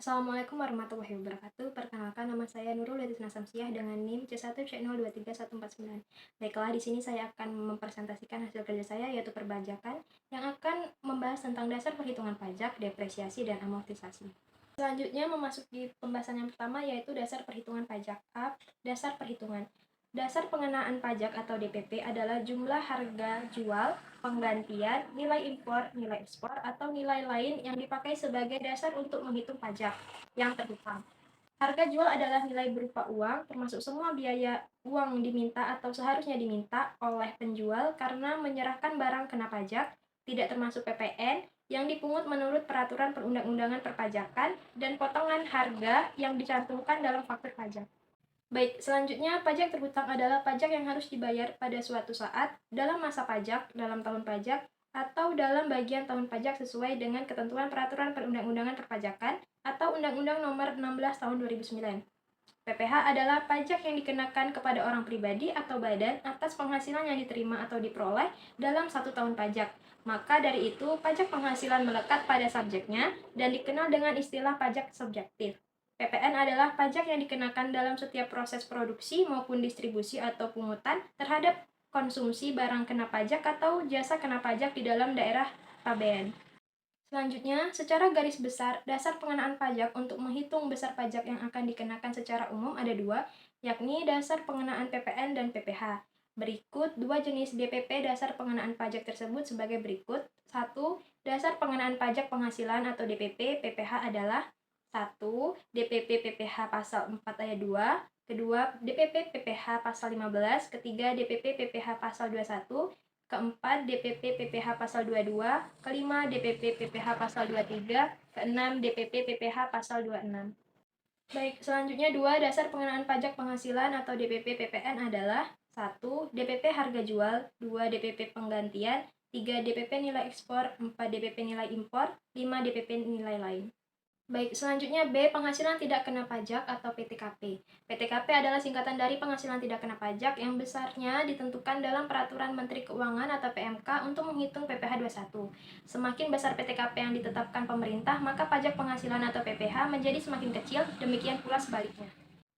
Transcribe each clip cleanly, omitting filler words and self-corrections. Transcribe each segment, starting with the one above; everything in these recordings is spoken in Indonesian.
Assalamualaikum warahmatullahi wabarakatuh. Perkenalkan, nama saya Nurul Latisna Samsiah dengan NIM C1C023149. Baiklah, di sini saya akan mempresentasikan hasil kerja saya, yaitu perpajakan, yang akan membahas tentang dasar perhitungan pajak, depresiasi, dan amortisasi. Selanjutnya memasuki pembahasan yang pertama, yaitu dasar perhitungan pajak. A. Dasar perhitungan. Dasar pengenaan pajak atau DPP adalah jumlah harga jual, penggantian, nilai impor, nilai ekspor, atau nilai lain yang dipakai sebagai dasar untuk menghitung pajak yang terhutang. Harga jual adalah nilai berupa uang, termasuk semua biaya uang diminta atau seharusnya diminta oleh penjual karena menyerahkan barang kena pajak, tidak termasuk PPN, yang dipungut menurut peraturan perundang-undangan perpajakan, dan potongan harga yang dicantumkan dalam faktur pajak. Baik, selanjutnya pajak terhutang adalah pajak yang harus dibayar pada suatu saat, dalam masa pajak, dalam tahun pajak, atau dalam bagian tahun pajak sesuai dengan ketentuan peraturan perundang-undangan perpajakan atau Undang-Undang Nomor 16 Tahun 2009. PPh adalah pajak yang dikenakan kepada orang pribadi atau badan atas penghasilan yang diterima atau diperoleh dalam satu tahun pajak. Maka dari itu, pajak penghasilan melekat pada subjeknya dan dikenal dengan istilah pajak subjektif. PPN adalah pajak yang dikenakan dalam setiap proses produksi maupun distribusi atau pungutan terhadap konsumsi barang kena pajak atau jasa kena pajak di dalam daerah pabean. Selanjutnya, secara garis besar, dasar pengenaan pajak untuk menghitung besar pajak yang akan dikenakan secara umum ada dua, yakni dasar pengenaan PPN dan PPh. Berikut dua jenis DPP dasar pengenaan pajak tersebut sebagai berikut. 1. Dasar pengenaan pajak penghasilan atau DPP PPh adalah 1. DPP PPh pasal 4 ayat 2, kedua DPP PPh pasal 15, ketiga DPP PPh pasal 21, keempat DPP PPh pasal 22, kelima DPP PPh pasal 23, keenam DPP PPh pasal 26. Baik, selanjutnya dua dasar pengenaan pajak penghasilan atau DPP PPN adalah 1. DPP harga jual, 2. DPP penggantian, 3. DPP nilai ekspor, 4. DPP nilai impor, 5. DPP nilai lain. Baik, selanjutnya B. Penghasilan tidak kena pajak atau PTKP. PTKP adalah singkatan dari penghasilan tidak kena pajak yang besarnya ditentukan dalam Peraturan Menteri Keuangan atau PMK untuk menghitung PPh 21. Semakin besar PTKP yang ditetapkan pemerintah, maka pajak penghasilan atau PPh menjadi semakin kecil, demikian pula sebaliknya.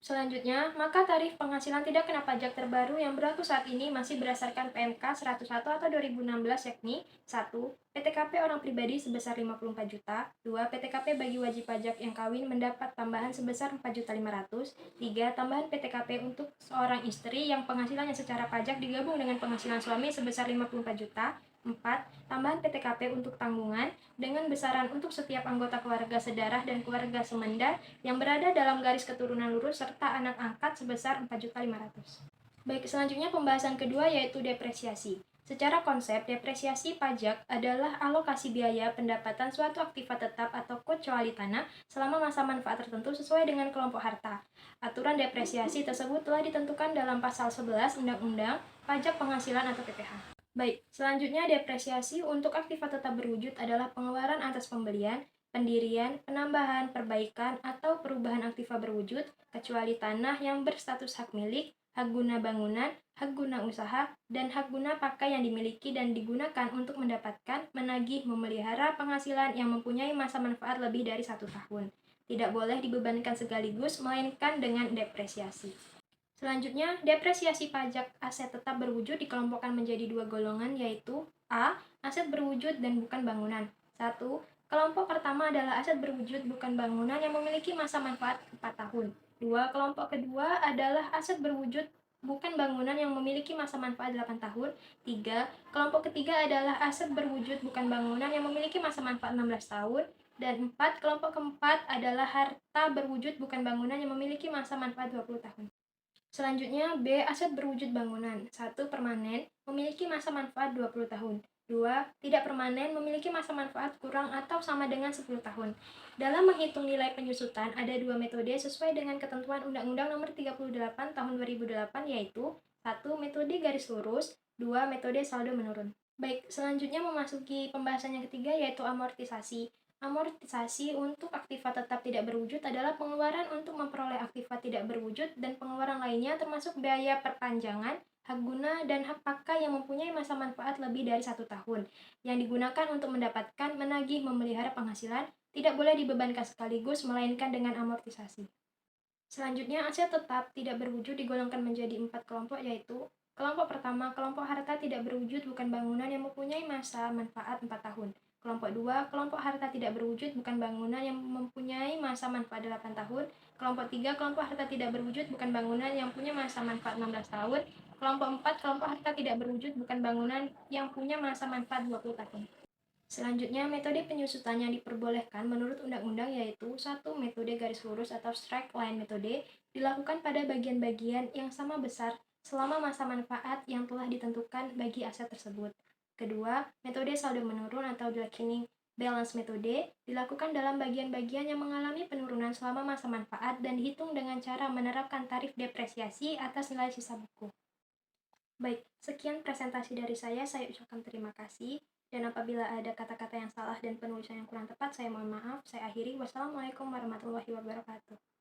Selanjutnya, maka tarif penghasilan tidak kena pajak terbaru yang berlaku saat ini masih berdasarkan PMK 101 atau 2016, yakni 1. PTKP orang pribadi sebesar 54 juta, 2. PTKP bagi wajib pajak yang kawin mendapat tambahan sebesar 4.500.000, 3. Tambahan PTKP untuk seorang istri yang penghasilannya secara pajak digabung dengan penghasilan suami sebesar 54 juta, 4. Tambahan PTKP untuk tanggungan dengan besaran untuk setiap anggota keluarga sedarah dan keluarga semenda yang berada dalam garis keturunan lurus serta anak angkat sebesar 4.500.000. Baik, selanjutnya pembahasan kedua yaitu depresiasi. Secara konsep, depresiasi pajak adalah alokasi biaya pendapatan suatu aktiva tetap atau kecuali tanah selama masa manfaat tertentu sesuai dengan kelompok harta. Aturan depresiasi tersebut telah ditentukan dalam pasal 11 Undang-Undang Pajak Penghasilan atau PPh. Baik, selanjutnya depresiasi untuk aktiva tetap berwujud adalah pengeluaran atas pembelian, pendirian, penambahan, perbaikan, atau perubahan aktiva berwujud, kecuali tanah yang berstatus hak milik, hak guna bangunan, hak guna usaha, dan hak guna pakai yang dimiliki dan digunakan untuk mendapatkan, menagih, memelihara penghasilan yang mempunyai masa manfaat lebih dari 1 tahun. Tidak boleh dibebankan sekaligus, melainkan dengan depresiasi. Selanjutnya, depresiasi pajak aset tetap berwujud dikelompokkan menjadi dua golongan, yaitu A. Aset berwujud dan bukan bangunan. 1. Kelompok pertama adalah aset berwujud bukan bangunan yang memiliki masa manfaat 4 tahun. 2. Kelompok kedua adalah aset berwujud bukan bangunan yang memiliki masa manfaat 8 tahun. 3. Kelompok ketiga adalah aset berwujud bukan bangunan yang memiliki masa manfaat 16 tahun. Dan 4. Kelompok keempat adalah harta berwujud bukan bangunan yang memiliki masa manfaat 20 tahun. Selanjutnya, B. Aset berwujud bangunan. 1. Permanen, memiliki masa manfaat 20 tahun. 2. Tidak permanen, memiliki masa manfaat kurang atau sama dengan 10 tahun. Dalam menghitung nilai penyusutan, ada dua metode sesuai dengan ketentuan Undang-Undang Nomor 38 Tahun 2008, yaitu 1. Metode garis lurus, 2. Metode saldo menurun. Baik, selanjutnya memasuki pembahasan yang ketiga, yaitu amortisasi. Amortisasi untuk aktiva tetap tidak berwujud adalah pengeluaran untuk memperoleh aktiva tidak berwujud dan pengeluaran lainnya termasuk biaya perpanjangan, hak guna, dan hak pakai yang mempunyai masa manfaat lebih dari 1 tahun, yang digunakan untuk mendapatkan, menagih, memelihara penghasilan, tidak boleh dibebankan sekaligus, melainkan dengan amortisasi. Selanjutnya, aset tetap tidak berwujud digolongkan menjadi 4 kelompok, yaitu kelompok pertama, kelompok harta tidak berwujud bukan bangunan yang mempunyai masa manfaat 4 tahun. Kelompok 2, kelompok harta tidak berwujud bukan bangunan yang mempunyai masa manfaat 8 tahun. Kelompok 3, kelompok harta tidak berwujud bukan bangunan yang punya masa manfaat 16 tahun. Kelompok 4, kelompok harta tidak berwujud bukan bangunan yang punya masa manfaat 20 tahun. Selanjutnya, metode penyusutan yang diperbolehkan menurut undang-undang yaitu 1. Metode garis lurus atau straight line metode dilakukan pada bagian-bagian yang sama besar selama masa manfaat yang telah ditentukan bagi aset tersebut. Kedua, metode saldo menurun atau declining balance metode dilakukan dalam bagian-bagian yang mengalami penurunan selama masa manfaat dan dihitung dengan cara menerapkan tarif depresiasi atas nilai sisa buku. Baik, sekian presentasi dari saya ucapkan terima kasih. Dan apabila ada kata-kata yang salah dan penulisan yang kurang tepat, saya mohon maaf. Saya akhiri. Wassalamualaikum warahmatullahi wabarakatuh.